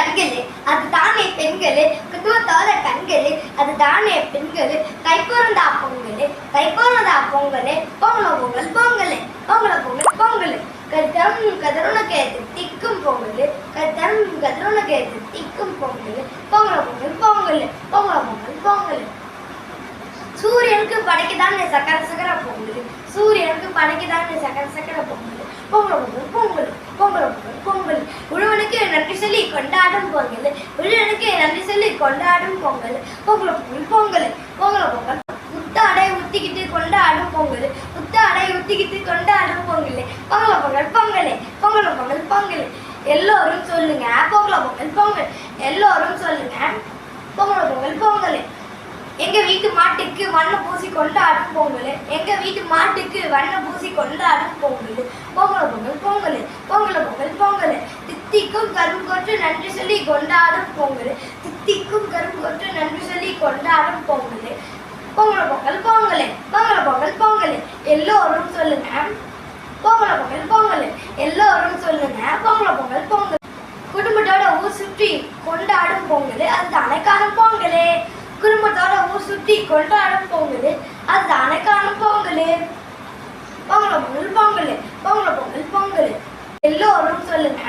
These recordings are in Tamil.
கண்களே அதுதானே பெண்களே, குத்துவத்தாத கண்களே அதுதானே பெண்களே, கைப்பொருந்தா பொங்கலே கைப்பொருந்தா பொங்கலே, பொங்கல பொங்கல் பொங்கலே பொங்கல பொங்கல் பொங்கலே, கதரும் கதருனக்கே திக்கும் பொங்கலே கதரும் கதருனக்கே திக்கும் பொங்கலே, பொங்கல பொங்கல் பொங்கலே பொங்கல பொங்கல் பொங்கலே. சூரியனுக்கு படைக்குதானே சக்கர சக்கர பொங்கல், சூரியனுக்கு படைக்குதானே சக்கர சக்கர பொங்கல், பொங்கல் பொங்கல் பொங்கல் பொங்கல் பொங்கல் பொங்கல். உழவனுக்கு நன்றி சொல்லி கொண்டாடும் பொங்கல், உழவனுக்கு நன்றி சொல்லி கொண்டாடும் பொங்கல், பொங்கல் பொங்கல் பொங்கல் பொங்கல் பொங்கல். புத்தாடை ஊத்திக்கிட்டு கொண்டாடும் பொங்கல், புத்தாடை ஊத்திக்கிட்டு கொண்டாடும் பொங்கல், பொங்கல பொங்கல் பொங்கல் பொங்கல பொங்கல் பொங்கல். எல்லோரும் சொல்லுங்க பொங்கல பொங்கல் பொங்கல், எல்லோரும் சொல்லுங்க பொங்கல பொங்கல் பொங்கல். எங்க வீட்டு மாட்டுக்கு வண்ண பூசி கொண்டாடும் பொங்கல், எங்க வீட்டு மாட்டுக்கு வண்ண பூசி கொண்டாடும் பொங்கல், பொங்கல பொங்கல் பொங்கல் பொங்கல பொங்கல் பொங்கல். தித்திக்கும் கரும்பு கொட்டு நன்றி சொல்லி கொண்டாடும் பொங்கல், தித்திக்கும் கரும்பு கொட்டு நன்றி சொல்லி கொண்டாடும் பொங்கல், பொங்கல பொங்கல் பொங்கல் பொங்கல பொங்கல் பொங்கல். எல்லோரும் சொல்லுங்க பொங்கல பொங்கல் பொங்கல், எல்லோரும் சொல்லுங்க பொங்கல பொங்கல் பொங்கல். குடும்பத்தோட ஊர் சுற்றி கொண்டாடும் பொங்கல் அதுதானே காணும் பொங்கலே, குடும்பத்தோட ஊர் சுற்றி கொண்டாடும் பொங்கல் அதுதானே காணும் பொங்கல், பொங்கல பொங்கல் பொங்கல் பொங்கல பொங்கல் பொங்கல். எல்லோரும் சொல்லுங்க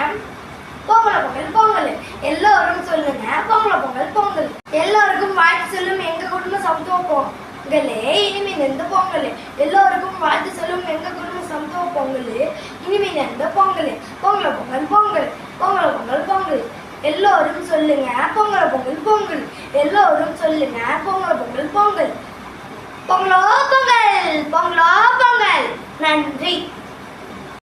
பொங்கல பொங்கல் பொங்கல், எல்லோரும் சொல்லுங்க பொங்கல பொங்கல் பொங்கல். எல்லோருக்கும் வாழ்த்து சொல்லும் எங்க குடும்ப சமத்துவ பொங்கலே இனிமே நெந்த பொங்கல், எல்லோருக்கும் வாழ்த்து சொல்லும் எங்க குடும்ப சமத்துவ பொங்கல் இனிமே நெந்த பொங்கல், பொங்கல பொங்கல் பொங்கல் பொங்கல பொங்கல் பொங்கல். எல்லோரும் சொல்லுங்க பொங்கல பொங்கல் பொங்கல், எல்லோரும் சொல்லுங்க பொங்கல பொங்கல் பொங்கல், பொங்கலோ பொங்கல் பொங்கலோ பொங்கல். நன்றி.